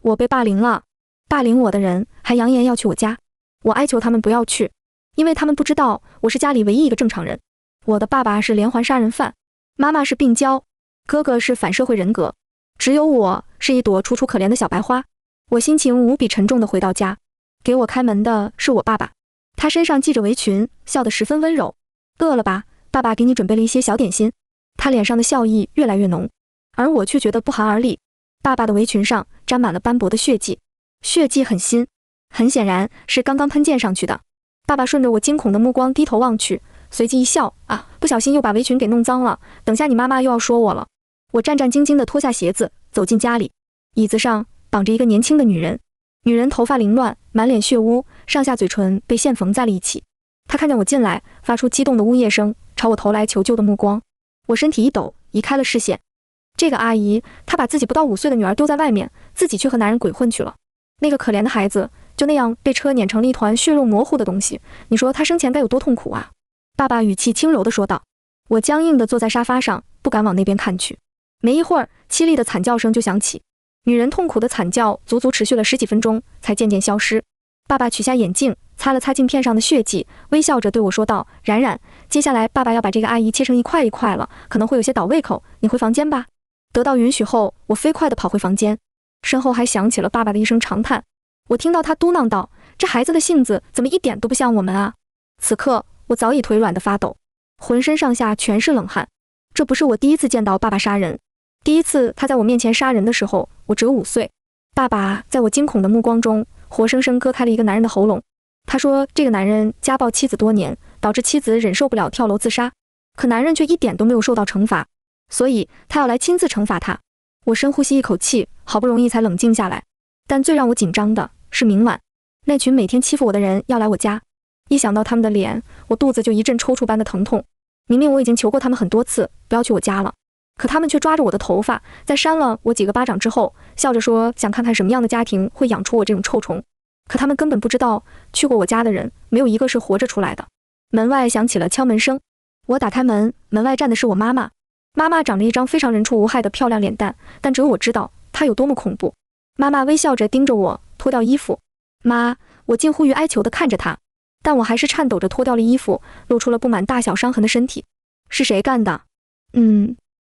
我被霸凌了，霸凌我的人还扬言要去我家，我哀求他们不要去，因为他们不知道我是家里唯一一个正常人。我的爸爸是连环杀人犯，妈妈是病娇，哥哥是反社会人格，只有我是一朵楚楚可怜的小白花。我心情无比沉重地回到家，给我开门的是我爸爸，他身上系着围裙，笑得十分温柔。饿了吧？爸爸给你准备了一些小点心。他脸上的笑意越来越浓，而我却觉得不寒而栗。爸爸的围裙上沾满了斑驳的血迹，血迹很新，很显然是刚刚喷溅上去的。爸爸顺着我惊恐的目光低头望去，随即一笑，不小心又把围裙给弄脏了，等下你妈妈又要说我了。我战战兢兢地脱下鞋子，走进家里，椅子上绑着一个年轻的女人，女人头发凌乱，满脸血污，上下嘴唇被线缝在了一起。她看见我进来，发出激动的呜咽声，朝我投来求救的目光。我身体一抖，移开了视线。这个阿姨，她把自己不到5岁的女儿丢在外面，自己却和男人鬼混去了。那个可怜的孩子就那样被车碾成了一团血肉模糊的东西，你说她生前该有多痛苦啊？爸爸语气轻柔地说道。我僵硬地坐在沙发上，不敢往那边看去。没一会儿，凄厉的惨叫声就响起，女人痛苦的惨叫足足持续了10几分钟，才渐渐消失。爸爸取下眼镜，擦了擦镜片上的血迹，微笑着对我说道：“冉冉，接下来爸爸要把这个阿姨切成一块一块了，可能会有些倒胃口，你回房间吧。”得到允许后，我飞快地跑回房间，身后还响起了爸爸的一声长叹。我听到他嘟囔道：“这孩子的性子怎么一点都不像我们啊？”此刻，我早已腿软得发抖，浑身上下全是冷汗。这不是我第一次见到爸爸杀人，第一次他在我面前杀人的时候，我只有5岁。爸爸在我惊恐的目光中，活生生割开了一个男人的喉咙。他说这个男人家暴妻子多年，导致妻子忍受不了跳楼自杀，可男人却一点都没有受到惩罚，所以他要来亲自惩罚他。我深呼吸一口气，好不容易才冷静下来。但最让我紧张的是明晚，那群每天欺负我的人要来我家。一想到他们的脸，我肚子就一阵抽搐般的疼痛。明明我已经求过他们很多次不要去我家了，可他们却抓着我的头发，在扇了我几个巴掌之后，笑着说想看看什么样的家庭会养出我这种臭虫。可他们根本不知道，去过我家的人没有一个是活着出来的。门外响起了敲门声，我打开门，门外站的是我妈妈。妈妈长着一张非常人畜无害的漂亮脸蛋，但只有我知道她有多么恐怖。妈妈微笑着盯着我脱掉衣服。妈，我近乎于哀求地看着她，但我还是颤抖着脱掉了衣服，露出了布满大小伤痕的身体。是谁干的？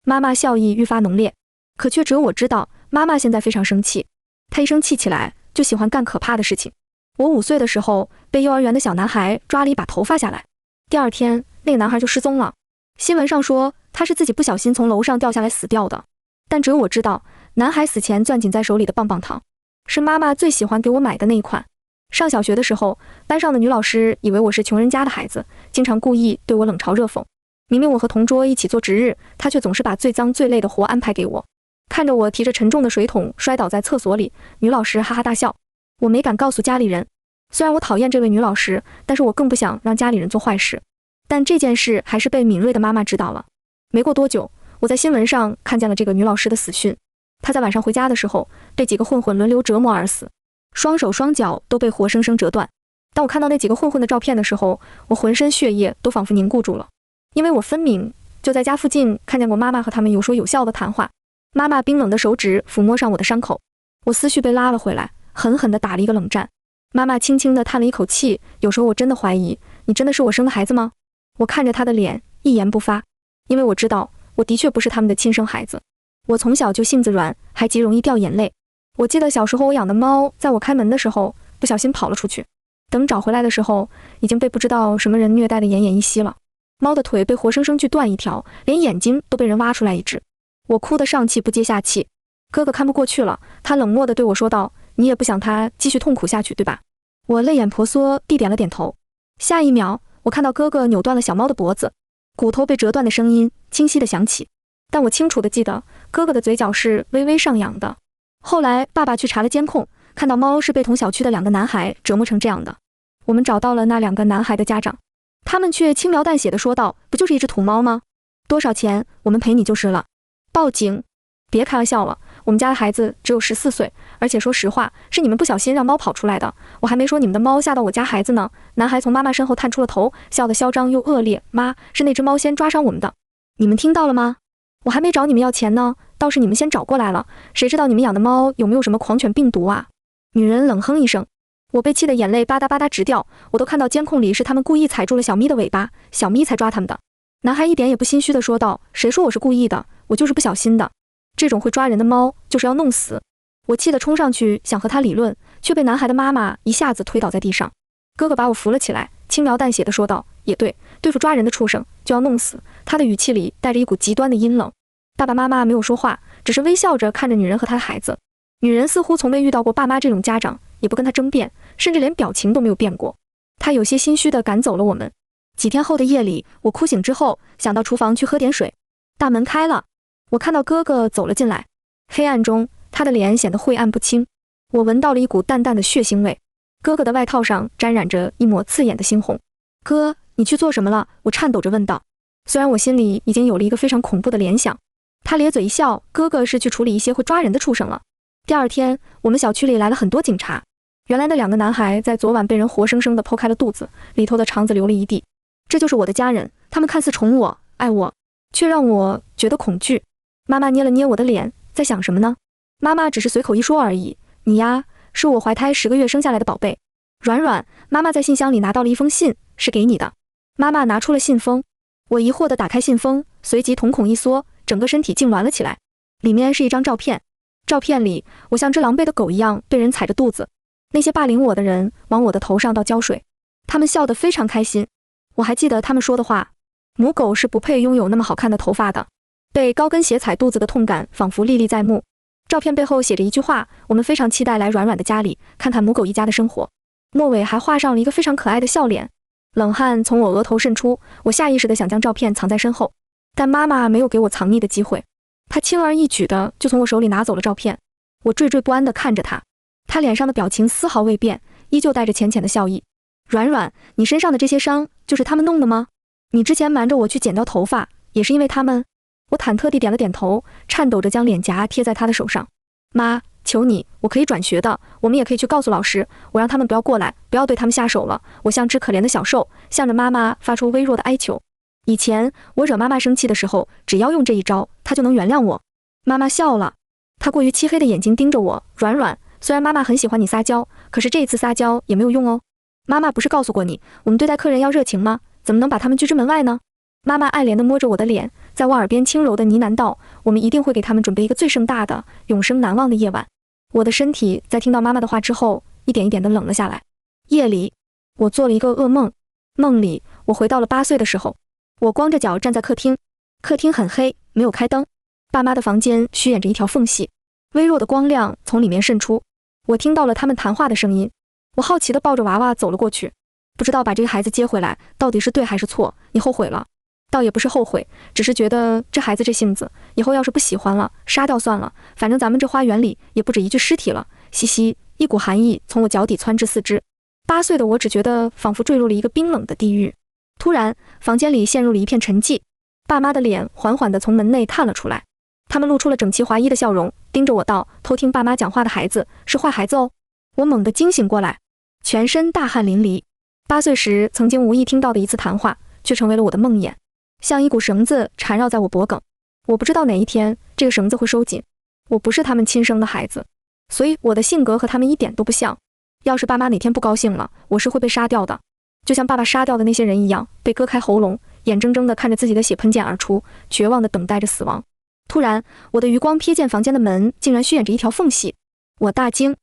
妈妈笑意愈发浓烈，可却只有我知道，妈妈现在非常生气。她一生气起来就喜欢干可怕的事情。我5岁的时候被幼儿园的小男孩抓了一把头发下来，第2天那个男孩就失踪了。新闻上说他是自己不小心从楼上掉下来死掉的，但只有我知道，男孩死前攥紧在手里的棒棒糖是妈妈最喜欢给我买的那一款。上小学的时候，班上的女老师以为我是穷人家的孩子，经常故意对我冷嘲热讽。明明我和同桌一起做值日，她却总是把最脏最累的活安排给我。看着我提着沉重的水桶摔倒在厕所里，女老师哈哈大笑。我没敢告诉家里人，虽然我讨厌这位女老师，但是我更不想让家里人做坏事。但这件事还是被敏锐的妈妈知道了。没过多久，我在新闻上看见了这个女老师的死讯。她在晚上回家的时候，被几个混混轮流折磨而死，双手双脚都被活生生折断。当我看到那几个混混的照片的时候，我浑身血液都仿佛凝固住了，因为我分明就在家附近看见过妈妈和他们有说有笑的谈话。妈妈冰冷的手指抚摸上我的伤口，我思绪被拉了回来，狠狠地打了一个冷战。妈妈轻轻地叹了一口气，有时候我真的怀疑，你真的是我生的孩子吗？我看着她的脸，一言不发，因为我知道我的确不是他们的亲生孩子。我从小就性子软，还极容易掉眼泪。我记得小时候我养的猫，在我开门的时候不小心跑了出去，等找回来的时候，已经被不知道什么人虐待得奄奄一息了。猫的腿被活生生锯断一条，连眼睛都被人挖出来一只。我哭得上气不接下气。哥哥看不过去了，他冷漠地对我说道：“你也不想他继续痛苦下去，对吧？”我泪眼婆娑地点了点头。下一秒，我看到哥哥扭断了小猫的脖子，骨头被折断的声音清晰地响起，但我清楚地记得哥哥的嘴角是微微上扬的。后来爸爸去查了监控，看到猫是被同小区的2个男孩折磨成这样的。我们找到了那2个男孩的家长，他们却轻描淡写地说道：“不就是一只土猫吗？多少钱我们赔你就是了。”报警？别开玩笑了，我们家的孩子只有14岁，而且说实话，是你们不小心让猫跑出来的。我还没说你们的猫吓到我家孩子呢。男孩从妈妈身后探出了头，笑得嚣张又恶劣。妈，是那只猫先抓伤我们的。你们听到了吗？我还没找你们要钱呢，倒是你们先找过来了，谁知道你们养的猫有没有什么狂犬病毒啊？女人冷哼一声，我被气得眼泪吧嗒吧嗒直掉，我都看到监控里是他们故意踩住了小咪的尾巴，小咪才抓他们的。男孩一点也不心虚地说道，谁说我是故意的，我就是不小心的，这种会抓人的猫就是要弄死。我气得冲上去想和他理论，却被男孩的妈妈一下子推倒在地上。哥哥把我扶了起来，轻描淡写地说道，也对，对付抓人的畜生就要弄死。他的语气里带着一股极端的阴冷。爸爸妈妈没有说话，只是微笑着看着女人和她的孩子。女人似乎从未遇到过爸妈这种家长，也不跟他争辩，甚至连表情都没有变过。她有些心虚地赶走了我们。几天后的夜里，我哭醒之后，想到厨房去喝点水。大门开了，我看到哥哥走了进来。黑暗中，他的脸显得晦暗不清。我闻到了一股淡淡的血腥味。哥哥的外套上沾染着一抹刺眼的猩红。哥，你去做什么了？我颤抖着问道。虽然我心里已经有了一个非常恐怖的联想。他咧嘴一笑，哥哥是去处理一些会抓人的畜生了。第二天，我们小区里来了很多警察。原来那2个男孩在昨晚被人活生生地剖开了肚子，里头的肠子流了一地。这就是我的家人，他们看似宠我、爱我，却让我觉得恐惧。妈妈捏了捏我的脸，在想什么呢？妈妈只是随口一说而已。你呀，是我怀胎10个月生下来的宝贝。软软，妈妈在信箱里拿到了一封信，是给你的。妈妈拿出了信封，我疑惑地打开信封，随即瞳孔一缩，整个身体痉挛了起来。里面是一张照片，照片里我像只狼狈的狗一样被人踩着肚子，那些霸凌我的人往我的头上倒胶水，他们笑得非常开心。我还记得他们说的话，母狗是不配拥有那么好看的头发的。被高跟鞋踩肚子的痛感仿佛历历在目。照片背后写着一句话，我们非常期待来软软的家里看看母狗一家的生活。末尾还画上了一个非常可爱的笑脸。冷汗从我额头渗出，我下意识地想将照片藏在身后，但妈妈没有给我藏匿的机会，她轻而易举地就从我手里拿走了照片。我惴惴不安地看着她，她脸上的表情丝毫未变，依旧带着浅浅的笑意。软软，你身上的这些伤就是他们弄的吗？你之前瞒着我去剪掉头发，也是因为他们？我忐忑地点了点头，颤抖着将脸颊贴在她的手上。妈，求你，我可以转学的，我们也可以去告诉老师，我让他们不要过来，不要对他们下手了。我像只可怜的小兽，向着妈妈发出微弱的哀求。以前我惹妈妈生气的时候，只要用这一招，她就能原谅我。妈妈笑了，她过于漆黑的眼睛盯着我。软软，虽然妈妈很喜欢你撒娇，可是这一次撒娇也没有用哦。妈妈不是告诉过你，我们对待客人要热情吗？怎么能把他们拒之门外呢？妈妈爱怜地摸着我的脸，在我耳边轻柔地呢喃道，我们一定会给他们准备一个最盛大的、永生难忘的夜晚。我的身体在听到妈妈的话之后，一点一点地冷了下来。夜里，我做了一个噩梦，梦里我回到了8岁的时候。我光着脚站在客厅，客厅很黑，没有开灯。爸妈的房间虚掩着一条缝隙，微弱的光亮从里面渗出。我听到了他们谈话的声音。我好奇地抱着娃娃走了过去，不知道把这个孩子接回来到底是对还是错。你后悔了？倒也不是后悔，只是觉得这孩子这性子，以后要是不喜欢了，杀掉算了。反正咱们这花园里也不止一具尸体了。嘻嘻，一股寒意从我脚底窜至四肢。8岁的我只觉得仿佛坠入了一个冰冷的地狱。突然，房间里陷入了一片沉寂。爸妈的脸缓缓地从门内探了出来，他们露出了整齐划一的笑容，盯着我道：“偷听爸妈讲话的孩子是坏孩子哦。”我猛地惊醒过来，全身大汗淋漓。8岁时曾经无意听到的一次谈话，却成为了我的梦魇，像一股绳子缠绕在我脖颈。我不知道哪一天这个绳子会收紧。我不是他们亲生的孩子，所以我的性格和他们一点都不像。要是爸妈哪天不高兴了，我是会被杀掉的，就像爸爸杀掉的那些人一样，被割开喉咙，眼睁睁地看着自己的血喷溅而出，绝望地等待着死亡。突然，我的余光瞥见房间的门竟然虚掩着一条缝隙，我大惊。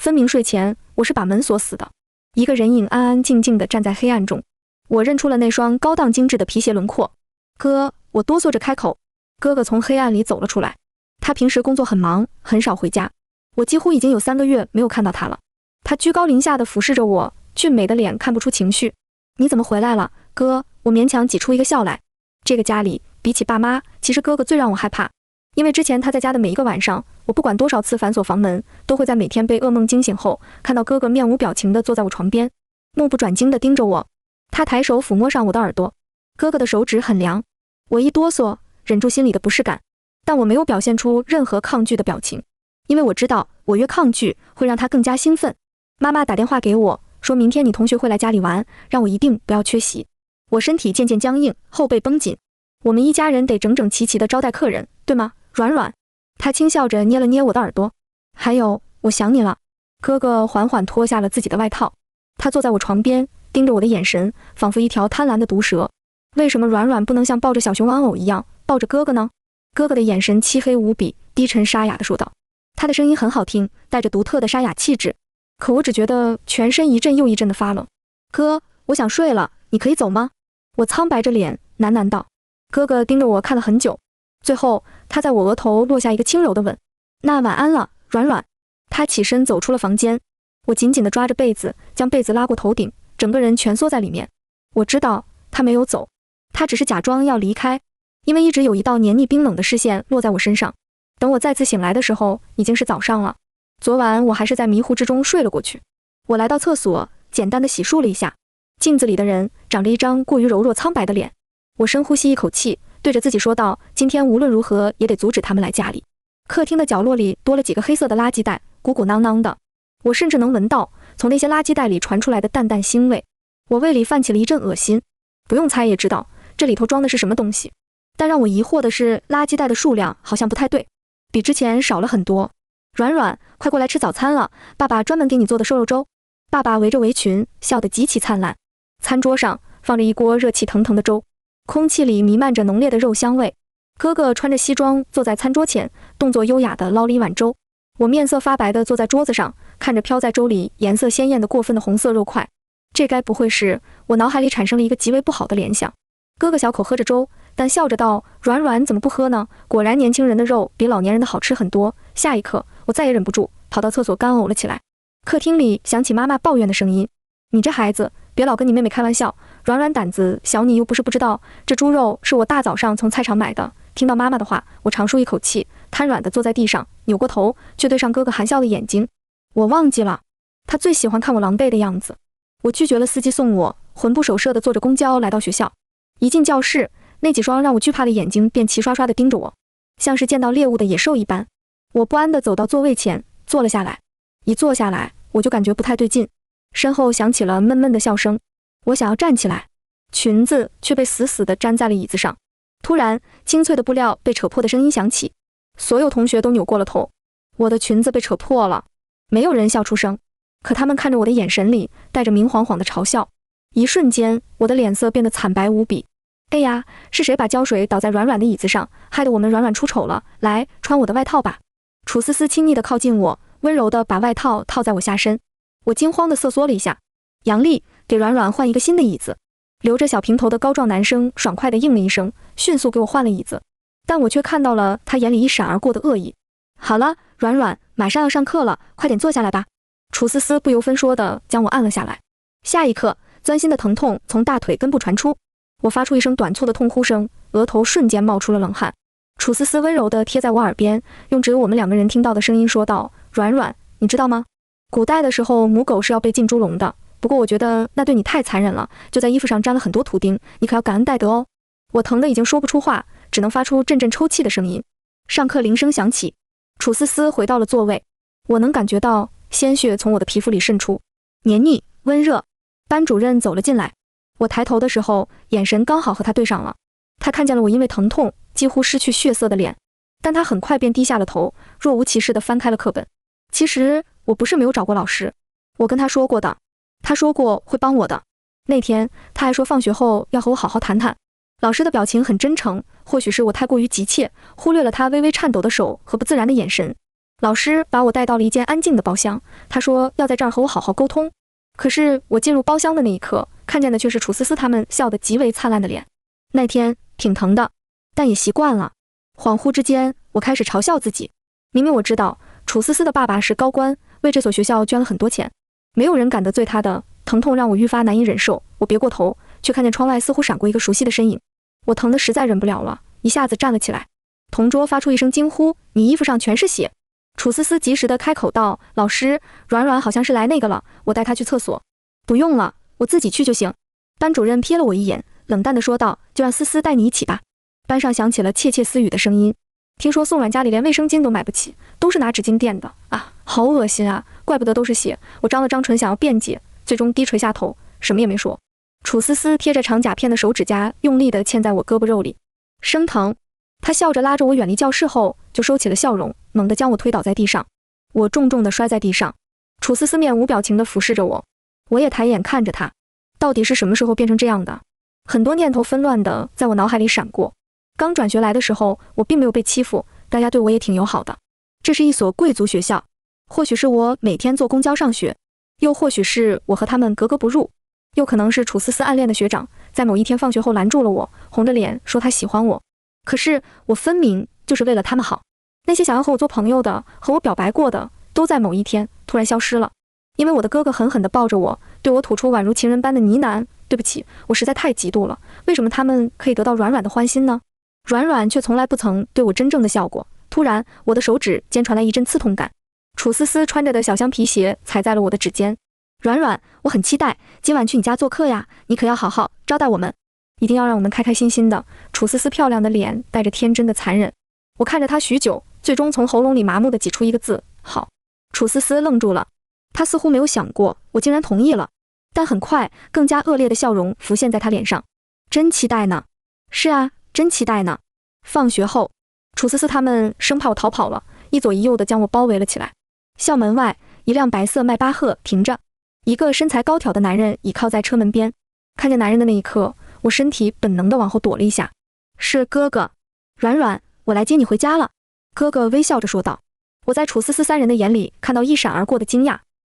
分明睡前我是把门锁死的。一个人影安安静静地站在黑暗中，我认出了那双高档精致的皮鞋轮廓。哥，我哆嗦着开口。哥哥从黑暗里走了出来，他平时工作很忙，很少回家，我几乎已经有3个月没有看到他了。他居高临下地俯视着我，俊美的脸看不出情绪。你怎么回来了，哥？我勉强挤出一个笑来。这个家里比起爸妈，其实哥哥最让我害怕，因为之前他在家的每一个晚上，我不管多少次反锁房门，都会在每天被噩梦惊醒后，看到哥哥面无表情地坐在我床边，目不转睛地盯着我。他抬手抚摸上我的耳朵，哥哥的手指很凉。我一哆嗦，忍住心里的不适感，但我没有表现出任何抗拒的表情，因为我知道我越抗拒会让他更加兴奋。妈妈打电话给我，说明天你同学会来家里玩，让我一定不要缺席。我身体渐渐僵硬，后背绷紧。我们一家人得整整齐齐地招待客人，对吗，软软？他轻笑着捏了捏我的耳朵。还有，我想你了。哥哥缓缓脱下了自己的外套，他坐在我床边，盯着我的眼神仿佛一条贪婪的毒蛇。为什么软软不能像抱着小熊玩偶一样抱着哥哥呢？哥哥的眼神漆黑无比，低沉沙哑地说道。他的声音很好听，带着独特的沙哑气质，可我只觉得全身一阵又一阵的发冷。哥，我想睡了，你可以走吗？我苍白着脸喃喃道。哥哥盯着我看了很久，最后他在我额头落下一个轻柔的吻。那晚安了，软软。他起身走出了房间，我紧紧地抓着被子，将被子拉过头顶，整个人蜷缩在里面。我知道他没有走，他只是假装要离开，因为一直有一道黏腻冰冷的视线落在我身上。等我再次醒来的时候，已经是早上了。昨晚我还是在迷糊之中睡了过去。我来到厕所，简单的洗漱了一下。镜子里的人长着一张过于柔弱苍白的脸。我深呼吸一口气，对着自己说道：今天无论如何也得阻止他们来家里。客厅的角落里多了几个黑色的垃圾袋，鼓鼓囊囊的。我甚至能闻到从那些垃圾袋里传出来的淡淡腥味。我胃里泛起了一阵恶心。不用猜也知道这里头装的是什么东西。但让我疑惑的是，垃圾袋的数量好像不太对，比之前少了很多。软软，快过来吃早餐了，爸爸专门给你做的瘦肉粥。爸爸围着围裙，笑得极其灿烂。餐桌上放着一锅热气腾腾的粥，空气里弥漫着浓烈的肉香味。哥哥穿着西装坐在餐桌前，动作优雅地捞了一碗粥。我面色发白地坐在桌子上，看着飘在粥里颜色鲜艳的过分的红色肉块。这该不会是……我脑海里产生了一个极为不好的联想。哥哥小口喝着粥，但笑着道：软软怎么不喝呢？果然年轻人的肉比老年人的好吃很多。下一刻我再也忍不住，跑到厕所干呕了起来。客厅里响起妈妈抱怨的声音：你这孩子别老跟你妹妹开玩笑，软软胆子小，你又不是不知道，这猪肉是我大早上从菜场买的。听到妈妈的话，我长舒一口气，瘫软地坐在地上，扭过头，却对上哥哥含笑的眼睛。我忘记了，他最喜欢看我狼狈的样子。我拒绝了司机送我，魂不守舍地坐着公交来到学校。一进教室，那几双让我惧怕的眼睛便齐刷刷地盯着我，像是见到猎物的野兽一般。我不安地走到座位前，坐了下来。一坐下来，我就感觉不太对劲，身后响起了闷闷的笑声。我想要站起来，裙子却被死死地粘在了椅子上。突然，清脆的布料被扯破的声音响起，所有同学都扭过了头。我的裙子被扯破了，没有人笑出声，可他们看着我的眼神里带着明晃晃的嘲笑。一瞬间，我的脸色变得惨白无比。哎呀，是谁把胶水倒在软软的椅子上，害得我们软软出丑了？来，穿我的外套吧。楚思思亲昵地靠近我，温柔地把外套套在我下身。我惊慌地瑟缩了一下。杨丽，给软软换一个新的椅子。留着小平头的高壮男生爽快地应了一声，迅速给我换了椅子。但我却看到了他眼里一闪而过的恶意。好了，软软，马上要上课了，快点坐下来吧。楚思思不由分说地将我按了下来。下一刻，钻心的疼痛从大腿根部传出，我发出一声短促的痛呼声，额头瞬间冒出了冷汗。楚思思温柔地贴在我耳边，用只有我们两个人听到的声音说道：软软，你知道吗？古代的时候，母狗是要被进猪笼的。不过我觉得那对你太残忍了，就在衣服上沾了很多图钉，你可要感恩戴德哦。我疼得已经说不出话，只能发出阵阵抽泣的声音。上课铃声响起，楚思思回到了座位，我能感觉到鲜血从我的皮肤里渗出，黏腻温热。班主任走了进来，我抬头的时候，眼神刚好和他对上了。他看见了我因为疼痛几乎失去血色的脸，但他很快便低下了头，若无其事地翻开了课本。其实我不是没有找过老师，我跟他说过的，他说过会帮我的。那天他还说放学后要和我好好谈谈。老师的表情很真诚，或许是我太过于急切，忽略了他微微颤抖的手和不自然的眼神。老师把我带到了一间安静的包厢，他说要在这儿和我好好沟通。可是我进入包厢的那一刻，看见的却是楚思思他们笑得极为灿烂的脸。那天挺疼的，但也习惯了。恍惚之间，我开始嘲笑自己。明明我知道楚思思的爸爸是高官，为这所学校捐了很多钱，没有人敢得罪他的。疼痛让我愈发难以忍受，我别过头，却看见窗外似乎闪过一个熟悉的身影。我疼得实在忍不了了，一下子站了起来。同桌发出一声惊呼：你衣服上全是血！楚思思及时地开口道：老师，软软好像是来那个了，我带她去厕所。不用了，我自己去就行。班主任瞥了我一眼，冷淡地说道：就让思思带你一起吧。班上响起了窃窃私语的声音。听说宋阮家里连卫生巾都买不起，都是拿纸巾垫的啊，好恶心啊，怪不得都是血。我张了张唇想要辩解，最终低垂下头，什么也没说。楚思思贴着长甲片的手指甲用力地嵌在我胳膊肉里，生疼。他笑着拉着我远离教室后，就收起了笑容，猛地将我推倒在地上。我重重地摔在地上。楚思思面无表情地俯视着我，我也抬眼看着他。到底是什么时候变成这样的？很多念头纷乱地在我脑海里闪过。刚转学来的时候，我并没有被欺负，大家对我也挺友好的。这是一所贵族学校，或许是我每天坐公交上学，又或许是我和他们格格不入，又可能是楚思思暗恋的学长在某一天放学后拦住了我，红着脸说他喜欢我。可是我分明就是为了他们好。那些想要和我做朋友的，和我表白过的，都在某一天突然消失了。因为我的哥哥狠狠地抱着我，对我吐出宛如情人般的呢喃：对不起，我实在太嫉妒了，为什么他们可以得到软软的欢心呢？软软却从来不曾对我真正的笑过。突然，我的手指间传来一阵刺痛感，楚思思穿着的小香皮鞋踩在了我的指尖。软软，我很期待今晚去你家做客呀，你可要好好招待我们，一定要让我们开开心心的。楚思思漂亮的脸带着天真的残忍，我看着她许久，最终从喉咙里麻木地挤出一个字：好。楚思思愣住了，她似乎没有想过我竟然同意了，但很快更加恶劣的笑容浮现在她脸上。真期待呢。是啊，真期待呢。放学后，楚思思他们生怕我逃跑了，一左一右地将我包围了起来。校门外，一辆白色迈巴赫停着，一个身材高挑的男人倚靠在车门边。看见男人的那一刻，我身体本能地往后躲了一下。是哥哥。软软，我来接你回家了。哥哥微笑着说道。我在楚思思三人的眼里看到一闪而过的惊讶，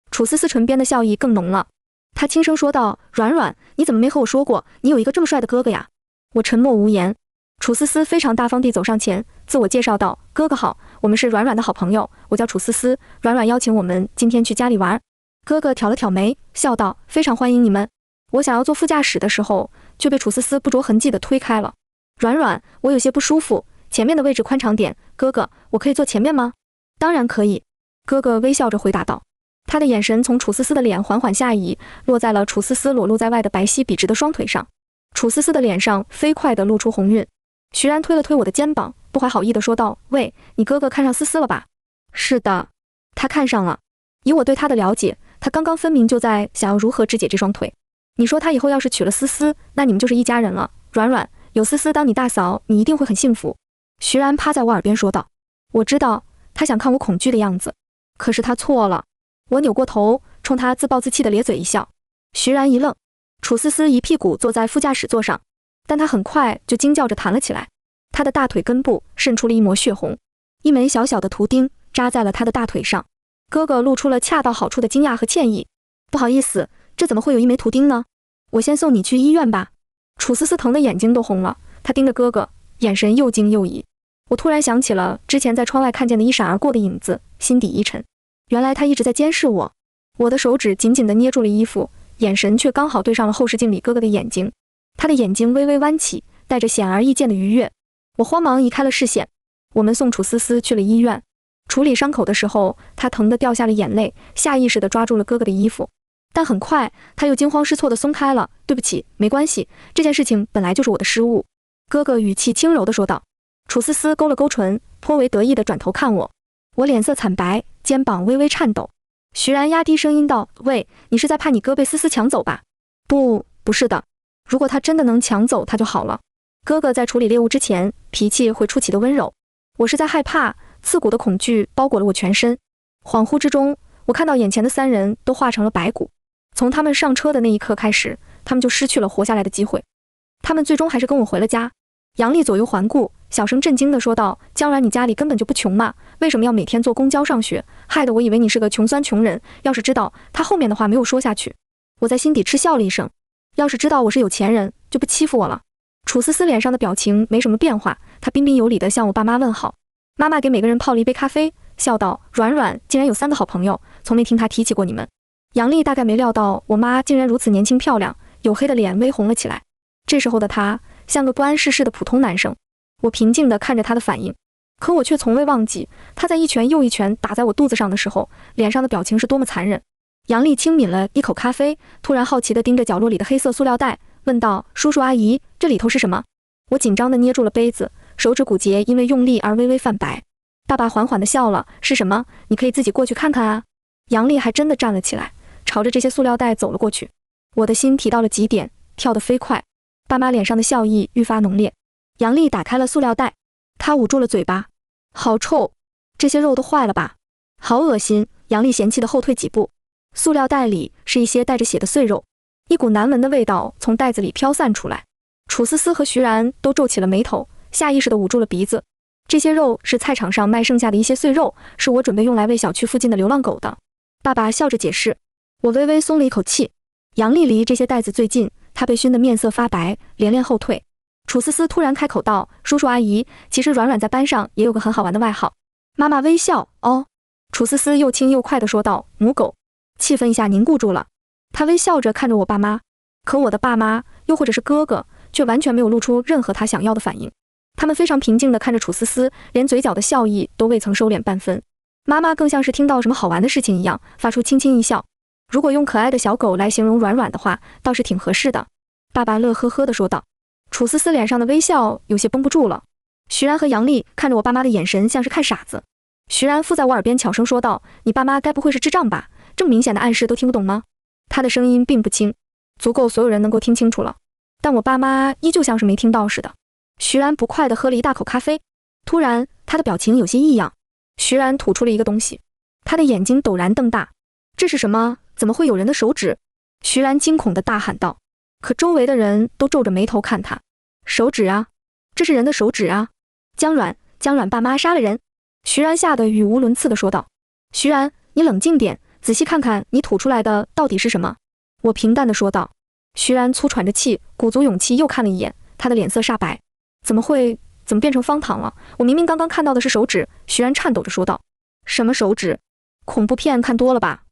楚思思唇边的笑意更浓了。他轻声说道：软软，你怎么没和我说过你有一个这么帅的哥哥呀？我沉默无言。楚思思非常大方地走上前，自我介绍道：哥哥好，我们是软软的好朋友，我叫楚思思，软软邀请我们今天去家里玩。哥哥挑了挑眉，笑道：非常欢迎你们。我想要坐副驾驶的时候，却被楚思思不着痕迹地推开了。软软，我有些不舒服，前面的位置宽敞点，哥哥，我可以坐前面吗？当然可以。哥哥微笑着回答道。他的眼神从楚思思的脸缓缓下移，落在了楚思思裸露在外的白皙笔直的双腿上。楚思思的脸上飞快地露出红晕。徐然推了推我的肩膀，不怀好意地说道：喂，你哥哥看上思思了吧？是的，他看上了。以我对他的了解，他刚刚分明就在想要如何肢解这双腿。你说他以后要是娶了思思，那你们就是一家人了。软软，有思思当你大嫂，你一定会很幸福。徐然趴在我耳边说道。我知道他想看我恐惧的样子，可是他错了。我扭过头，冲他自暴自弃的咧嘴一笑。徐然一愣。楚思思一屁股坐在副驾驶座上，但他很快就惊叫着弹了起来。他的大腿根部渗出了一抹血红，一枚小小的图钉扎在了他的大腿上。哥哥露出了恰到好处的惊讶和歉意。不好意思，这怎么会有一枚图钉呢？我先送你去医院吧。楚思思疼的眼睛都红了，她盯着哥哥，眼神又惊又疑。我突然想起了之前在窗外看见的一闪而过的影子，心底一沉。原来他一直在监视我。我的手指紧紧地捏住了衣服，眼神却刚好对上了后视镜里哥哥的眼睛。他的眼睛微微弯起，带着显而易见的愉悦。我慌忙移开了视线。我们送楚思思去了医院。处理伤口的时候，他疼得掉下了眼泪，下意识地抓住了哥哥的衣服。但很快他又惊慌失措地松开了。对不起，没关系，这件事情本来就是我的失误。哥哥语气轻柔地说道。楚思思勾了勾唇，颇为得意地转头看我。我脸色惨白，肩膀微微颤抖。徐然压低声音道：喂，你是在怕你哥被思思抢走吧？不是的，如果他真的能抢走他就好了。哥哥在处理猎物之前，脾气会出奇的温柔。我是在害怕，刺骨的恐惧包裹了我全身。恍惚之中，我看到眼前的三人都化成了白骨。从他们上车的那一刻开始，他们就失去了活下来的机会。他们最终还是跟我回了家。杨丽左右环顾，小声震惊地说道：江然，你家里根本就不穷嘛，为什么要每天坐公交上学？害得我以为你是个穷酸穷人。要是知道，他后面的话没有说下去。我在心底嗤笑了一声，要是知道我是有钱人，就不欺负我了。楚思思脸上的表情没什么变化，她彬彬有礼地向我爸妈问好。妈妈给每个人泡了一杯咖啡，笑道：软软竟然有3个好朋友，从没听她提起过你们。杨丽大概没料到我妈竟然如此年轻漂亮，黝黑的脸微红了起来。这时候的她像个不谙世事的普通男生。我平静地看着他的反应，可我却从未忘记他在一拳又一拳打在我肚子上的时候，脸上的表情是多么残忍。杨丽轻抿了一口咖啡，突然好奇地盯着角落里的黑色塑料袋，问道：叔叔阿姨，这里头是什么？我紧张地捏住了杯子，手指骨节因为用力而微微泛白。爸爸缓缓地笑了：是什么？你可以自己过去看看啊。杨丽还真的站了起来，朝着这些塑料袋走了过去。我的心提到了极点，跳得飞快。爸妈脸上的笑意愈发浓烈。杨丽打开了塑料袋，他捂住了嘴巴，好臭，这些肉都坏了吧，好恶心。杨丽嫌弃地后退几步，塑料袋里是一些带着血的碎肉，一股难闻的味道从袋子里飘散出来。楚思思和徐然都皱起了眉头，下意识地捂住了鼻子。这些肉是菜场上卖剩下的一些碎肉，是我准备用来喂小区附近的流浪狗的。爸爸笑着解释。我微微松了一口气。杨丽离这些袋子最近，她被熏得面色发白，连连后退。楚思思突然开口道：叔叔阿姨，其实软软在班上也有个很好玩的外号。妈妈微笑。哦。楚思思又轻又快地说道：母狗。气氛一下凝固住了。她微笑着看着我爸妈，可我的爸妈又或者是哥哥却完全没有露出任何他想要的反应。他们非常平静地看着楚思思，连嘴角的笑意都未曾收敛半分。妈妈更像是听到什么好玩的事情一样，发出轻轻一笑。如果用可爱的小狗来形容软软的话，倒是挺合适的。爸爸乐呵呵地说道。楚思思脸上的微笑有些绷不住了。徐然和杨丽看着我爸妈的眼神像是看傻子。徐然附在我耳边悄声说道：你爸妈该不会是智障吧？这么明显的暗示都听不懂吗？他的声音并不轻，足够所有人能够听清楚了，但我爸妈依旧像是没听到似的。徐然不快地喝了一大口咖啡，突然他的表情有些异样。徐然吐出了一个东西，他的眼睛陡然瞪大。这是什么？怎么会有人的手指？徐然惊恐地大喊道。可周围的人都皱着眉头看他。手指啊，这是人的手指啊！江软爸妈杀了人！徐然吓得语无伦次地说道。徐然，你冷静点，仔细看看你吐出来的到底是什么。我平淡地说道。徐然粗喘着气，鼓足勇气又看了一眼，他的脸色煞白。怎么变成方糖了？我明明刚刚看到的是手指。徐然颤抖着说道。什么手指？恐怖片看多了吧？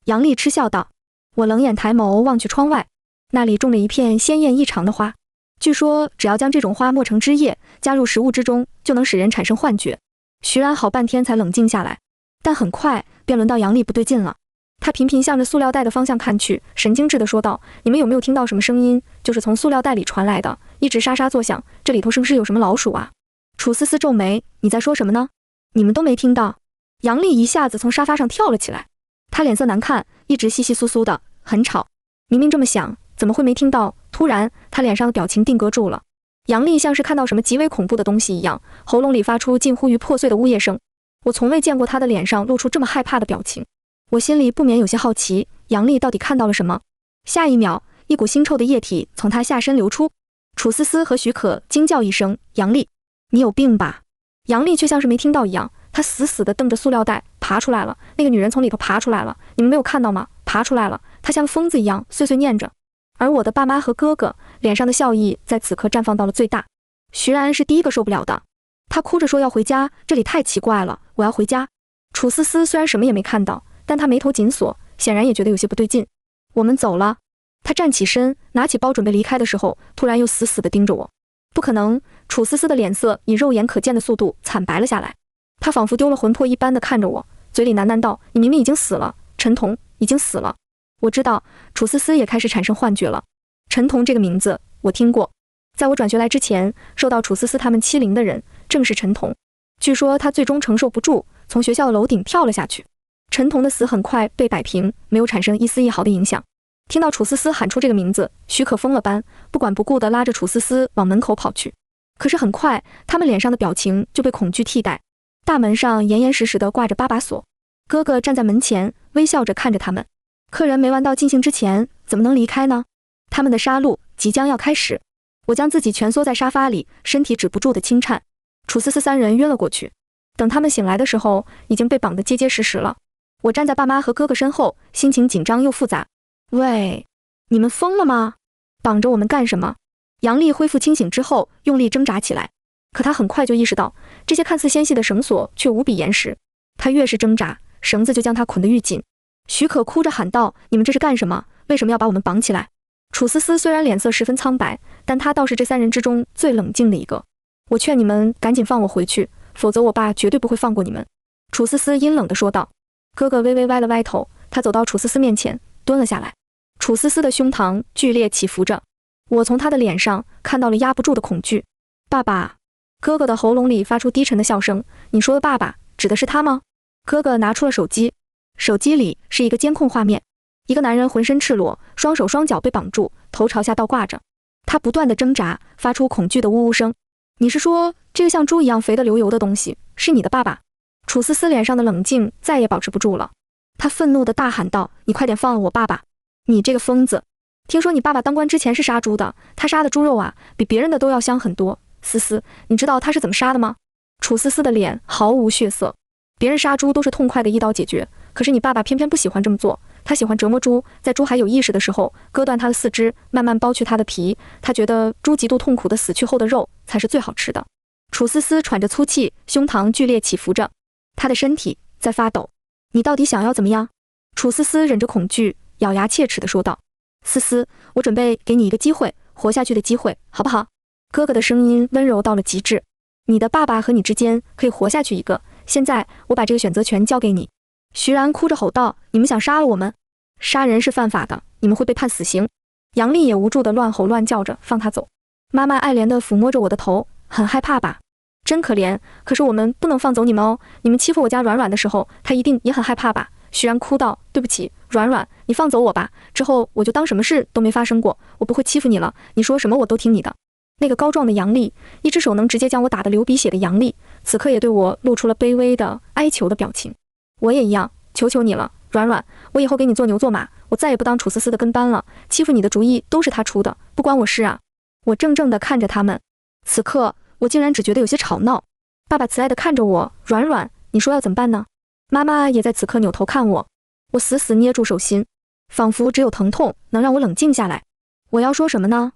杨丽嗤笑道。我冷眼抬眸望去窗外，那里种了一片鲜艳异常的花，据说只要将这种花磨成汁液，加入食物之中，就能使人产生幻觉。徐然好半天才冷静下来，但很快便轮到杨丽不对劲了。他频频向着塑料袋的方向看去，神经质地说道：你们有没有听到什么声音？就是从塑料袋里传来的，一直沙沙作响，这里头是不是有什么老鼠啊？楚思思皱眉，你在说什么呢？你们都没听到？杨丽一下子从沙发上跳了起来，她脸色难看，一直窸窸窣窣的，很吵。明明这么响，怎么会没听到？突然，她脸上的表情定格住了。杨丽像是看到什么极为恐怖的东西一样，喉咙里发出近乎于破碎的呜咽声。我从未见过她的脸上露出这么害怕的表情，我心里不免有些好奇，杨丽到底看到了什么？下一秒，一股腥臭的液体从她下身流出。楚思思和许可惊叫一声：杨丽，你有病吧？杨丽却像是没听到一样，她死死地瞪着塑料袋，爬出来了，那个女人从里头爬出来了，你们没有看到吗？爬出来了，她像疯子一样碎碎念着。而我的爸妈和哥哥脸上的笑意在此刻绽放到了最大。徐然是第一个受不了的，他哭着说要回家，这里太奇怪了，我要回家。楚思思虽然什么也没看到，但她眉头紧锁，显然也觉得有些不对劲。我们走了。她站起身，拿起包准备离开的时候，突然又死死地盯着我。不可能！楚思思的脸色以肉眼可见的速度惨白了下来，她仿佛丢了魂魄一般地看着我，嘴里喃喃道：你明明已经死了，陈彤已经死了。我知道，楚思思也开始产生幻觉了。陈彤这个名字我听过，在我转学来之前，受到楚思思他们欺凌的人正是陈彤。据说他最终承受不住，从学校楼顶跳了下去。陈彤的死很快被摆平，没有产生一丝一毫的影响。听到楚思思喊出这个名字，许可疯了般不管不顾地拉着楚思思往门口跑去。可是很快，他们脸上的表情就被恐惧替代。大门上严严实实地挂着8把锁，哥哥站在门前，微笑着看着他们。客人没玩到尽兴之前，怎么能离开呢？他们的杀戮即将要开始。我将自己蜷缩在沙发里，身体止不住的轻颤。楚思思3人晕了过去。等他们醒来的时候，已经被绑得结结实实了。我站在爸妈和哥哥身后，心情紧张又复杂。喂，你们疯了吗？绑着我们干什么？杨丽恢复清醒之后，用力挣扎起来。可她很快就意识到，这些看似纤细的绳索却无比严实。她越是挣扎，绳子就将她捆得愈紧。许可哭着喊道：你们这是干什么？为什么要把我们绑起来？楚思思虽然脸色十分苍白，但她倒是这3人之中最冷静的一个。我劝你们赶紧放我回去，否则我爸绝对不会放过你们。楚思思阴冷地说道。哥哥微微歪了歪头，他走到楚思思面前，蹲了下来。楚思思的胸膛剧烈起伏着，我从他的脸上看到了压不住的恐惧。爸爸。哥哥的喉咙里发出低沉的笑声。你说的爸爸指的是他吗？哥哥拿出了手机，手机里是一个监控画面，一个男人浑身赤裸，双手双脚被绑住，头朝下倒挂着。他不断地挣扎，发出恐惧的呜呜声。你是说这个像猪一样肥得流油的东西是你的爸爸？楚思思脸上的冷静再也保持不住了，她愤怒地大喊道：“你快点放了我爸爸！你这个疯子！听说你爸爸当官之前是杀猪的，他杀的猪肉啊，比别人的都要香很多。思思，你知道他是怎么杀的吗？”楚思思的脸毫无血色，别人杀猪都是痛快的一刀解决，可是你爸爸偏偏不喜欢这么做，他喜欢折磨猪，在猪还有意识的时候割断它的四肢，慢慢剥去它的皮，他觉得猪极度痛苦的死去后的肉才是最好吃的。楚思思喘着粗气，胸膛剧烈起伏着，她的身体在发抖。你到底想要怎么样？楚思思忍着恐惧，咬牙切齿地说道。思思，我准备给你一个机会，活下去的机会，好不好？哥哥的声音温柔到了极致。你的爸爸和你之间可以活下去一个，现在我把这个选择权交给你。徐然哭着吼道：“你们想杀了我们？杀人是犯法的，你们会被判死刑。”杨丽也无助地乱吼乱叫着：“放他走！”妈妈爱怜地抚摸着我的头，很害怕吧？真可怜，可是我们不能放走你们哦。你们欺负我家软软的时候，他一定也很害怕吧？徐然哭道：“对不起，软软，你放走我吧，之后我就当什么事都没发生过，我不会欺负你了，你说什么我都听你的。”那个高壮的杨丽，一只手能直接将我打得流鼻血的杨丽，此刻也对我露出了卑微的哀求的表情。我也一样，求求你了，软软，我以后给你做牛做马，我再也不当楚思思的跟班了，欺负你的主意都是他出的，不关我事啊。我怔怔地看着他们，此刻我竟然只觉得有些吵闹。爸爸慈爱地看着我，软软，你说要怎么办呢？妈妈也在此刻扭头看我，我死死捏住手心，仿佛只有疼痛能让我冷静下来。我要说什么呢？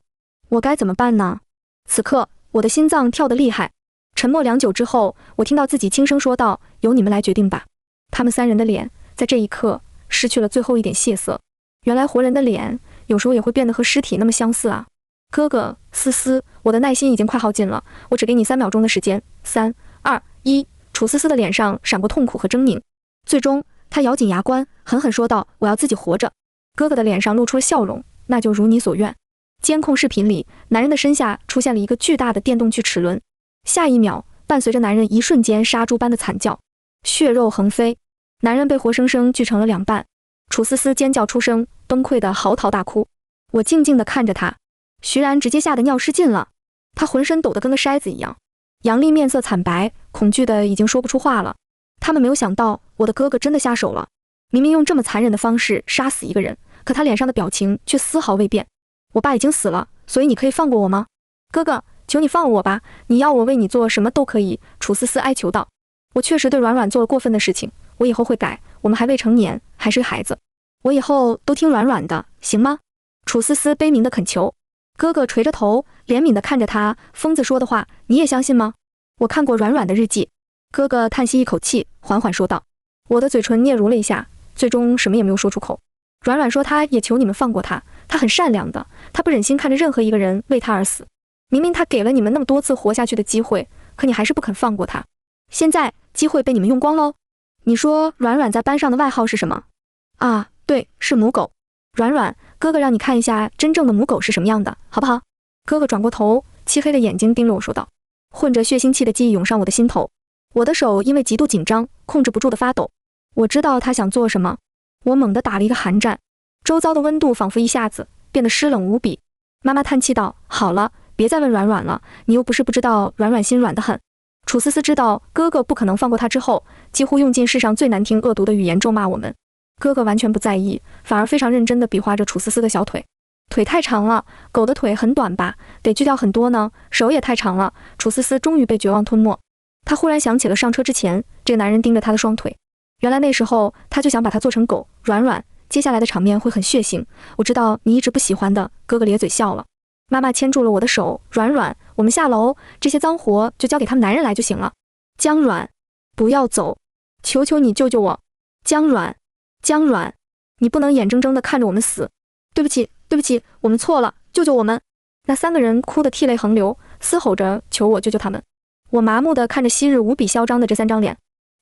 我该怎么办呢？此刻我的心脏跳得厉害，沉默良久之后，我听到自己轻声说道：“由你们来决定吧。”他们三人的脸在这一刻失去了最后一点血色。原来活人的脸有时候也会变得和尸体那么相似啊。哥哥，思思，我的耐心已经快耗尽了，我只给你3秒钟的时间。3、2、1。楚思思的脸上闪过痛苦和狰狞，最终她咬紧牙关，狠狠说道：“我要自己活着。”哥哥的脸上露出了笑容，那就如你所愿。监控视频里，男人的身下出现了一个巨大的电动锯齿轮，下一秒，伴随着男人一瞬间杀猪般的惨叫，血肉横飞，男人被活生生锯成了2半。楚思思尖叫出声，崩溃的嚎啕大哭。我静静地看着他，徐然直接吓得尿失禁了，他浑身抖得跟个筛子一样。杨丽面色惨白，恐惧的已经说不出话了。他们没有想到我的哥哥真的下手了，明明用这么残忍的方式杀死一个人，可他脸上的表情却丝毫未变。我爸已经死了，所以你可以放过我吗？哥哥，求你放了我吧，你要我为你做什么都可以。楚思思哀求道。我确实对软软做了过分的事情，我以后会改，我们还未成年，还是个孩子，我以后都听软软的，行吗？楚思思悲鸣的恳求。哥哥垂着头，怜悯地看着他，疯子说的话你也相信吗？我看过软软的日记。哥哥叹息一口气，缓缓说道。我的嘴唇嗫嚅了一下，最终什么也没有说出口。软软说他也求你们放过他，他很善良的，他不忍心看着任何一个人为他而死。明明他给了你们那么多次活下去的机会，可你还是不肯放过他。现在机会被你们用光喽。你说软软在班上的外号是什么？啊，对，是母狗。软软，哥哥让你看一下真正的母狗是什么样的，好不好？哥哥转过头，漆黑的眼睛盯着我说道。混着血腥气的记忆涌上我的心头，我的手因为极度紧张，控制不住的发抖。我知道他想做什么，我猛地打了一个寒战，周遭的温度仿佛一下子变得湿冷无比。妈妈叹气道：“好了，别再问软软了，你又不是不知道软软心软得很。”楚思思知道哥哥不可能放过他之后，几乎用尽世上最难听恶毒的语言咒骂我们。哥哥完全不在意，反而非常认真地比划着楚思思的小腿。腿太长了，狗的腿很短吧，得锯掉很多呢。手也太长了。楚思思终于被绝望吞没，她忽然想起了上车之前这个男人盯着她的双腿，原来那时候他就想把她做成狗。软软，接下来的场面会很血腥，我知道你一直不喜欢的。哥哥咧嘴笑了。妈妈牵住了我的手，软软，我们下楼，这些脏活就交给他们男人来就行了。江软，不要走，求求你救救我。江软，江软，你不能眼睁睁地看着我们死。对不起，对不起，我们错了，救救我们。那3个人哭得涕泪横流，嘶吼着求我救救他们。我麻木地看着昔日无比嚣张的这3张脸，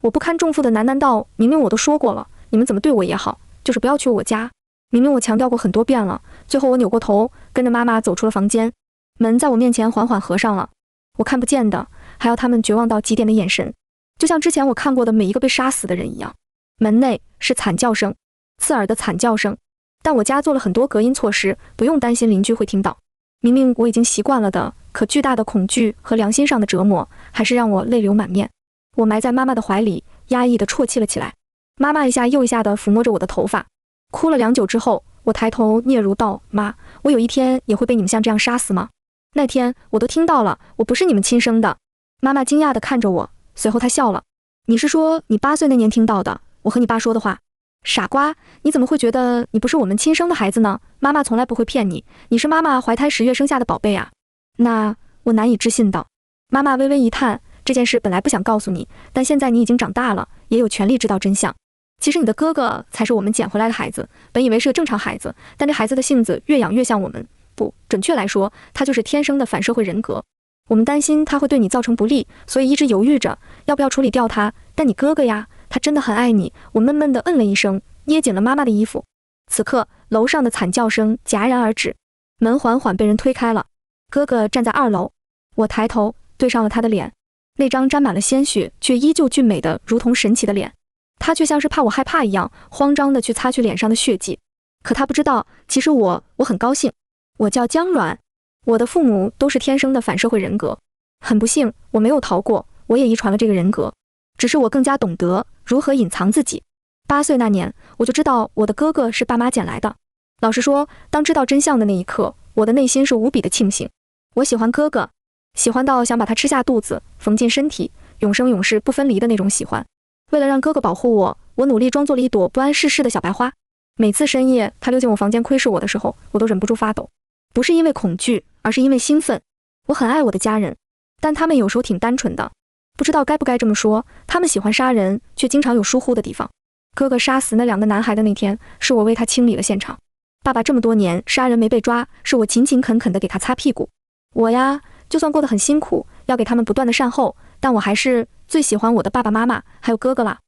我不堪重负地喃喃道：明明我都说过了，你们怎么对我也好，就是不要去我家。明明我强调过很多遍了。最后我扭过头，跟着妈妈走出了房间，门在我面前缓缓合上了。我看不见的，还有他们绝望到极点的眼神，就像之前我看过的每一个被杀死的人一样。门内是惨叫声，刺耳的惨叫声，但我家做了很多隔音措施，不用担心邻居会听到。明明我已经习惯了的，可巨大的恐惧和良心上的折磨，还是让我泪流满面。我埋在妈妈的怀里，压抑地啜泣了起来。妈妈一下又一下地抚摸着我的头发，哭了良久之后，我抬头嗫嚅道：“妈，我有一天也会被你们像这样杀死吗？那天我都听到了，我不是你们亲生的。”妈妈惊讶地看着我，随后她笑了：“你是说你8岁那年听到的，我和你爸说的话？傻瓜，你怎么会觉得你不是我们亲生的孩子呢？妈妈从来不会骗你，你是妈妈怀胎10月生下的宝贝啊。”那我难以置信道。妈妈微微一叹，这件事本来不想告诉你，但现在你已经长大了，也有权利知道真相。其实你的哥哥才是我们捡回来的孩子，本以为是个正常孩子，但这孩子的性子越养越像我们，不，准确来说，他就是天生的反社会人格。我们担心他会对你造成不利，所以一直犹豫着要不要处理掉他。但你哥哥呀，他真的很爱你。我闷闷地嗯了一声，捏紧了妈妈的衣服。此刻，楼上的惨叫声戛然而止，门缓缓被人推开了。哥哥站在2楼，我抬头对上了他的脸，那张沾满了鲜血却依旧俊美的如同神奇的脸。他却像是怕我害怕一样，慌张地去擦去脸上的血迹。可他不知道，其实我很高兴。我叫江软，我的父母都是天生的反社会人格。很不幸，我没有逃过，我也遗传了这个人格。只是我更加懂得如何隐藏自己。8岁那年，我就知道我的哥哥是爸妈捡来的。老实说，当知道真相的那一刻，我的内心是无比的庆幸。我喜欢哥哥，喜欢到想把他吃下肚子，缝进身体，永生永世不分离的那种喜欢。为了让哥哥保护我，我努力装作了一朵不谙世事的小白花。每次深夜他溜进我房间窥视我的时候，我都忍不住发抖，不是因为恐惧，而是因为兴奋。我很爱我的家人，但他们有时候挺单纯的，不知道该不该这么说，他们喜欢杀人，却经常有疏忽的地方。哥哥杀死那2个男孩的那天，是我为他清理了现场。爸爸这么多年杀人没被抓，是我勤勤恳恳地给他擦屁股。我呀，就算过得很辛苦，要给他们不断的善后，但我还是最喜欢我的爸爸妈妈还有哥哥啦。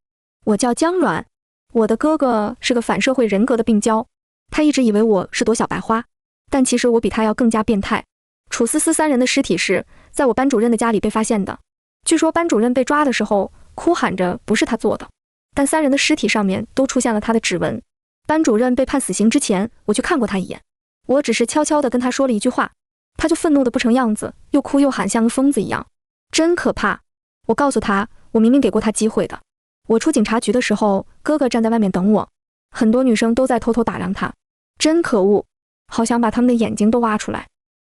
我叫江软，我的哥哥是个反社会人格的病娇，他一直以为我是朵小白花，但其实我比他要更加变态。楚思思3人的尸体是在我班主任的家里被发现的，据说班主任被抓的时候哭喊着不是他做的，但3人的尸体上面都出现了他的指纹。班主任被判死刑之前，我去看过他一眼，我只是悄悄地跟他说了一句话，他就愤怒得不成样子，又哭又喊，像个疯子一样，真可怕。我告诉他，我明明给过他机会的。我出警察局的时候，哥哥站在外面等我，很多女生都在偷偷打量他，真可恶，好想把他们的眼睛都挖出来。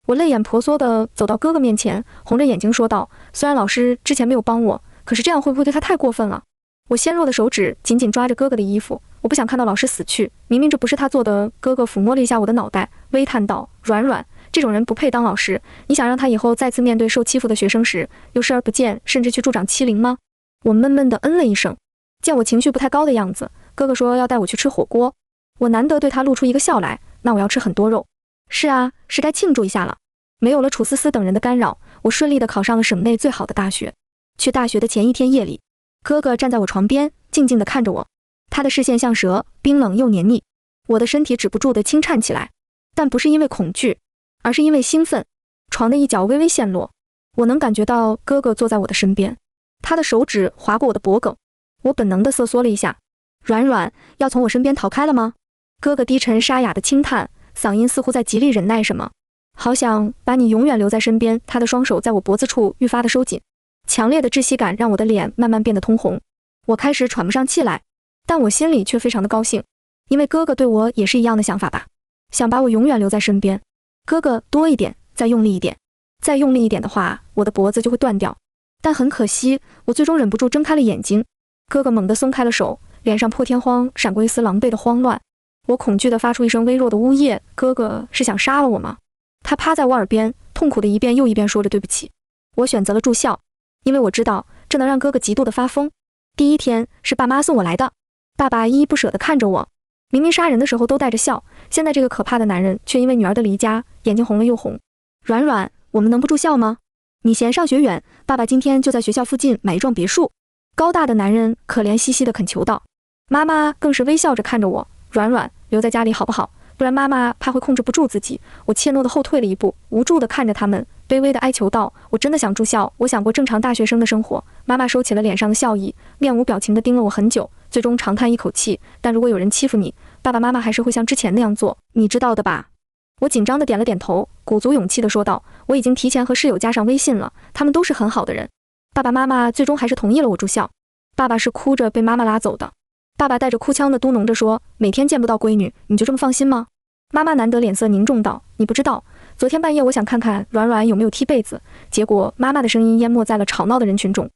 我泪眼婆娑地走到哥哥面前，红着眼睛说道：“虽然老师之前没有帮我，可是这样会不会对他太过分了？”我纤弱的手指紧紧抓着哥哥的衣服，我不想看到老师死去，明明这不是他做的。哥哥抚摸了一下我的脑袋，微叹道：“软软，这种人不配当老师，你想让他以后再次面对受欺负的学生时，又视而不见，甚至去助长欺凌吗？”我闷闷地嗯了一声。见我情绪不太高的样子，哥哥说要带我去吃火锅。我难得对他露出一个笑来，那我要吃很多肉。是啊，是该庆祝一下了。没有了楚思思等人的干扰，我顺利地考上了省内最好的大学。去大学的前一天夜里，哥哥站在我床边，静静地看着我，他的视线像蛇，冰冷又黏腻。我的身体止不住地轻颤起来，但不是因为恐惧，而是因为兴奋。床的一角微微陷落，我能感觉到哥哥坐在我的身边，他的手指划过我的脖颈。我本能地瑟缩了一下。软软，要从我身边逃开了吗？哥哥低沉沙哑的轻叹，嗓音似乎在极力忍耐什么。好想把你永远留在身边。他的双手在我脖子处愈发的收紧，强烈的窒息感让我的脸慢慢变得通红。我开始喘不上气来，但我心里却非常的高兴，因为哥哥对我也是一样的想法吧，想把我永远留在身边。哥哥，多一点，再用力一点，再用力一点的话，我的脖子就会断掉。但很可惜，我最终忍不住睁开了眼睛。哥哥猛地松开了手，脸上破天荒闪过一丝狼狈的慌乱。我恐惧地发出一声微弱的呜咽。哥哥是想杀了我吗？他趴在我耳边，痛苦地一遍又一遍说着对不起。我选择了住校，因为我知道这能让哥哥极度的发疯。第一天是爸妈送我来的，爸爸依依不舍地看着我，明明杀人的时候都带着笑，现在这个可怕的男人却因为女儿的离家，眼睛红了又红。软软，我们能不住校吗？你嫌上学远，爸爸今天就在学校附近买一幢别墅。高大的男人可怜兮兮地恳求道。妈妈更是微笑着看着我，软软，留在家里好不好？不然妈妈怕会控制不住自己。我怯懦地后退了一步，无助地看着他们，卑微地哀求道：我真的想住校，我想过正常大学生的生活。妈妈收起了脸上的笑意，面无表情地盯了我很久，最终长叹一口气。但如果有人欺负你，爸爸妈妈还是会像之前那样做，你知道的吧？我紧张的点了点头，鼓足勇气的说道：“我已经提前和室友加上微信了，他们都是很好的人。爸爸妈妈最终还是同意了我住校。爸爸是哭着被妈妈拉走的。爸爸带着哭腔的嘟哝着说：每天见不到闺女，你就这么放心吗？妈妈难得脸色凝重道：你不知道，昨天半夜我想看看软软有没有踢被子，结果妈妈的声音淹没在了吵闹的人群中。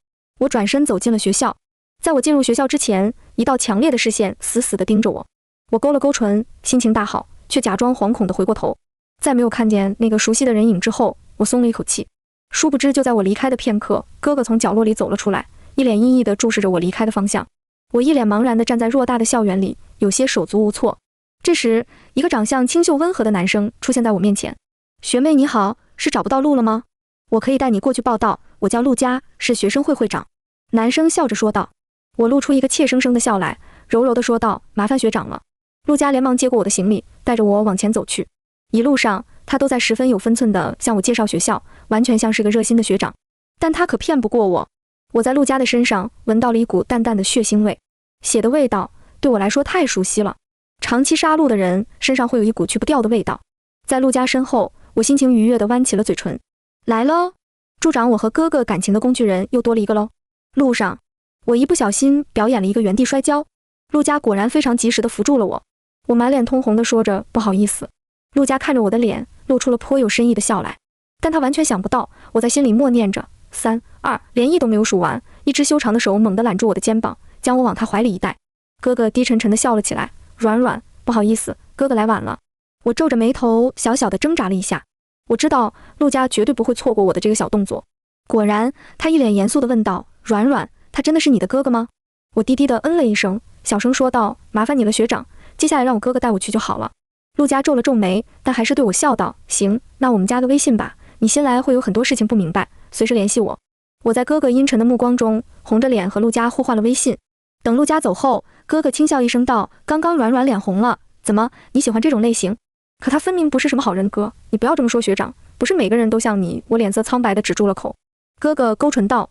我转身走进了学校，在我进入学校之前，一道强烈的视线死死地盯着我。我勾了勾唇，心情大好，却假装惶恐地回过头。在没有看见那个熟悉的人影之后，我松了一口气。殊不知，就在我离开的片刻，哥哥从角落里走了出来，一脸阴翳地注视着我离开的方向。我一脸茫然地站在偌大的校园里，有些手足无措。这时，一个长相清秀温和的男生出现在我面前。学妹你好，是找不到路了吗？我可以带你过去报到，我叫陆佳，是学生会会长。男生笑着说道。我露出一个怯生生的笑来，柔柔地说道：麻烦学长了。陆佳连忙接过我的行李，带着我往前走去。一路上，他都在十分有分寸地向我介绍学校，完全像是个热心的学长。但他可骗不过我。我在陆佳的身上闻到了一股淡淡的血腥味，血的味道对我来说太熟悉了。长期杀戮的人身上会有一股去不掉的味道。在陆佳身后，我心情愉悦地弯起了嘴唇。来喽，助长我和哥哥感情的工具人又多了一个喽。路上，我一不小心表演了一个原地摔跤，陆佳果然非常及时地扶住了我。我满脸通红地说着不好意思。陆佳看着我的脸，露出了颇有深意的笑来，但他完全想不到我在心里默念着3、2，连1都没有数完，一只修长的手猛地揽住我的肩膀，将我往他怀里一带。哥哥低沉沉地笑了起来，软软，不好意思，哥哥来晚了。我皱着眉头，小小的挣扎了一下。我知道陆佳绝对不会错过我的这个小动作。果然，他一脸严肃地问道：软软，他真的是你的哥哥吗？我低低地嗯了一声，小声说道：麻烦你了学长，接下来让我哥哥带我去就好了。陆佳皱了皱眉，但还是对我笑道：行，那我们加个微信吧，你新来会有很多事情不明白，随时联系我。我在哥哥阴沉的目光中，红着脸和陆佳互换了微信。等陆佳走后，哥哥轻笑一声道：刚刚软软脸红了，怎么，你喜欢这种类型？可他分明不是什么好人哥，你不要这么说学长，不是每个人都像你。我脸色苍白地止住了口。哥哥勾唇道：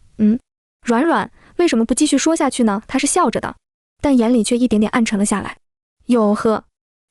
软软为什么不继续说下去呢？他是笑着的，但眼里却一点点暗沉了下来。哟呵，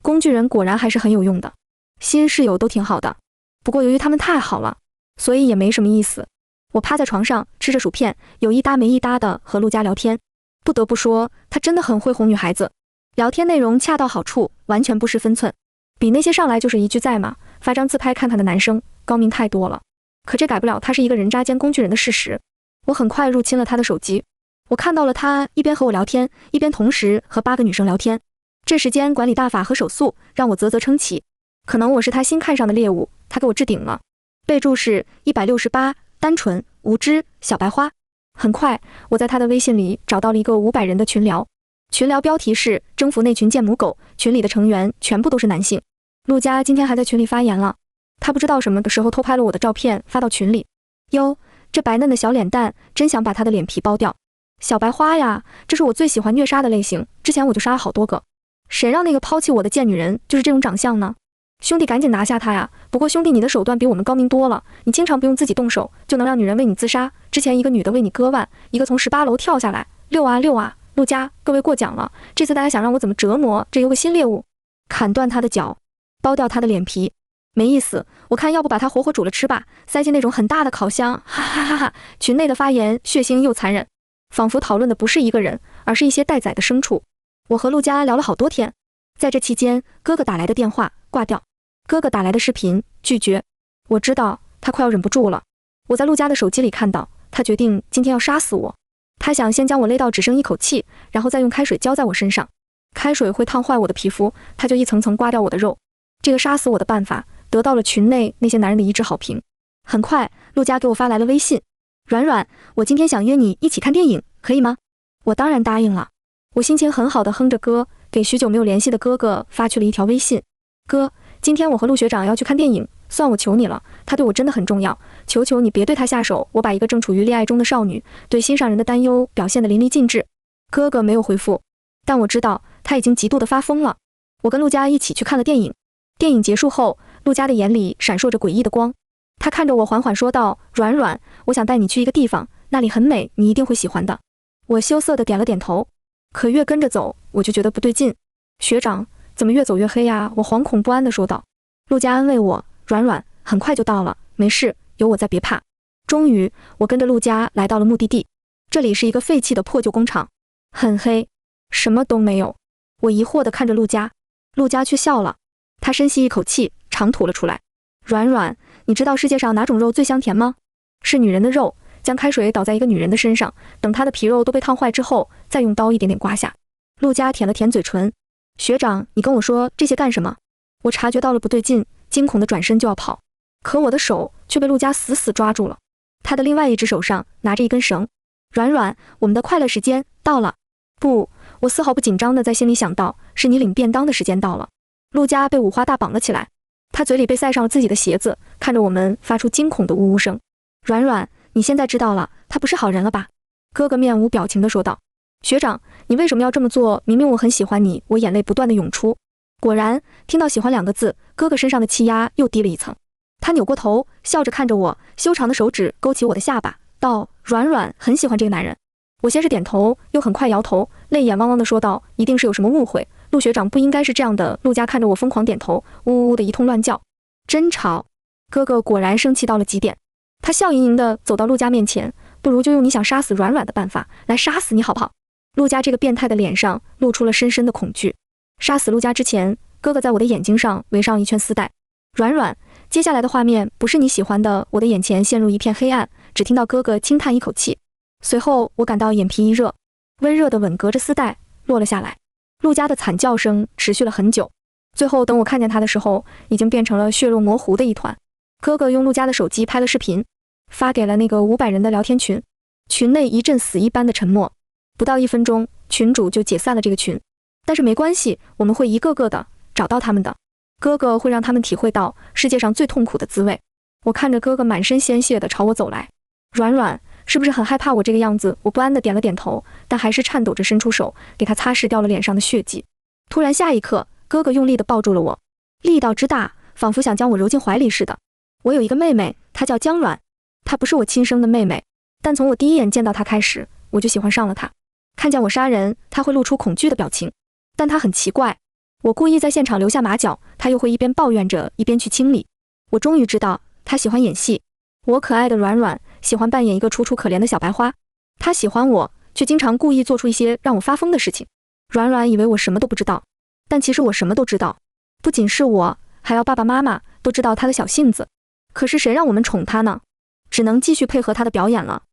工具人果然还是很有用的。新室友都挺好的，不过由于他们太好了，所以也没什么意思。我趴在床上吃着薯片，有一搭没一搭的和陆佳聊天。不得不说，他真的很会哄女孩子，聊天内容恰到好处，完全不失分寸，比那些上来就是一句在吗，发张自拍看看的男生高明太多了。可这改不了他是一个人渣兼工具人的事实。我很快入侵了他的手机，我看到了他一边和我聊天，一边同时和8个女生聊天。这时间管理大法和手速让我啧啧称奇，可能我是他新看上的猎物，他给我置顶了。备注是168，单纯无知小白花。很快，我在他的微信里找到了一个500人的群聊，群聊标题是征服那群贱母狗，群里的成员全部都是男性。陆佳今天还在群里发言了，他不知道什么的时候偷拍了我的照片发到群里。哟，这白嫩的小脸蛋真想把他的脸皮剥掉。小白花呀，这是我最喜欢虐杀的类型，之前我就杀了好多个。谁让那个抛弃我的贱女人就是这种长相呢？兄弟赶紧拿下他呀！不过兄弟你的手段比我们高明多了，你经常不用自己动手就能让女人为你自杀。之前一个女的为你割腕，一个从18楼跳下来，溜啊溜啊！陆佳，各位过奖了，这次大家想让我怎么折磨，这有个新猎物，砍断他的脚，剥掉他的脸皮。没意思，我看要不把他活活煮了吃吧，塞进那种很大的烤箱，哈哈哈哈！群内的发言血腥又残忍，仿佛讨论的不是一个人，而是一些待宰的牲畜。我和陆佳聊了好多天，在这期间，哥哥打来的电话挂掉，哥哥打来的视频拒绝。我知道他快要忍不住了。我在陆佳的手机里看到，他决定今天要杀死我。他想先将我勒到只剩一口气，然后再用开水浇在我身上。开水会烫坏我的皮肤，他就一层层刮掉我的肉。这个杀死我的办法得到了群内那些男人的一致好评。很快，陆佳给我发来了微信：软软，我今天想约你一起看电影，可以吗？我当然答应了。我心情很好的哼着歌，给许久没有联系的哥哥发去了一条微信：哥，今天我和陆学长要去看电影，算我求你了，他对我真的很重要，求求你别对他下手。我把一个正处于恋爱中的少女对心上人的担忧表现得淋漓尽致。哥哥没有回复，但我知道他已经极度的发疯了。我跟陆佳一起去看了电影。电影结束后，陆佳的眼里闪烁着诡异的光，他看着我缓缓说道：软软，我想带你去一个地方，那里很美，你一定会喜欢的。我羞涩的点了点头，可越跟着走我就觉得不对劲。学长怎么越走越黑呀？我惶恐不安地说道。陆佳安慰我，软软，很快就到了，没事，有我在，别怕。终于，我跟着陆佳来到了目的地，这里是一个废弃的破旧工厂，很黑，什么都没有。我疑惑地看着陆佳，陆佳却笑了，他深吸一口气，长吐了出来。软软，你知道世界上哪种肉最香甜吗？是女人的肉。将开水倒在一个女人的身上，等她的皮肉都被烫坏之后，再用刀一点点刮下。陆佳舔了舔嘴唇，学长，你跟我说这些干什么？我察觉到了不对劲，惊恐地转身就要跑，可我的手却被陆佳死死抓住了。他的另外一只手上拿着一根绳。软软，我们的快乐时间到了。不，我丝毫不紧张地在心里想到，是你领便当的时间到了。陆佳被五花大绑了起来，他嘴里被塞上了自己的鞋子，看着我们发出惊恐的呜呜声。软软，你现在知道了，他不是好人了吧？哥哥面无表情地说道。学长，你为什么要这么做？明明我很喜欢你。我眼泪不断地涌出。果然，听到喜欢2个字，哥哥身上的气压又低了一层。他扭过头，笑着看着我，修长的手指勾起我的下巴，道：软软很喜欢这个男人。我先是点头，又很快摇头，泪眼汪汪地说道：一定是有什么误会，陆学长不应该是这样的。陆佳看着我疯狂点头，呜呜的一通乱叫。真吵！哥哥果然生气到了极点。他笑盈盈地走到陆佳面前，不如就用你想杀死软软的办法来杀死你好不好？陆佳这个变态的脸上露出了深深的恐惧。杀死陆佳之前，哥哥在我的眼睛上围上一圈丝带。软软，接下来的画面不是你喜欢的。我的眼前陷入一片黑暗，只听到哥哥轻叹一口气，随后我感到眼皮一热，温热的吻隔着丝带落了下来。陆佳的惨叫声持续了很久，最后等我看见他的时候，已经变成了血肉模糊的一团。哥哥用陆佳的手机拍了视频，发给了那个500人的聊天群，群内一阵死一般的沉默，不到1分钟，群主就解散了这个群。但是没关系，我们会一个个的找到他们的，哥哥会让他们体会到世界上最痛苦的滋味。我看着哥哥满身鲜血的朝我走来，软软，是不是很害怕我这个样子？我不安的点了点头，但还是颤抖着伸出手给他擦拭掉了脸上的血迹。突然下一刻，哥哥用力的抱住了我，力道之大，仿佛想将我揉进怀里似的。我有一个妹妹，她叫江软，她不是我亲生的妹妹，但从我第一眼见到她开始，我就喜欢上了她。看见我杀人，她会露出恐惧的表情，但她很奇怪，我故意在现场留下马脚，她又会一边抱怨着一边去清理。我终于知道，她喜欢演戏。我可爱的软软喜欢扮演一个楚楚可怜的小白花，她喜欢我，却经常故意做出一些让我发疯的事情。软软以为我什么都不知道，但其实我什么都知道，不仅是我，还要爸爸妈妈都知道她的小性子。可是谁让我们宠她呢？只能继续配合她的表演了。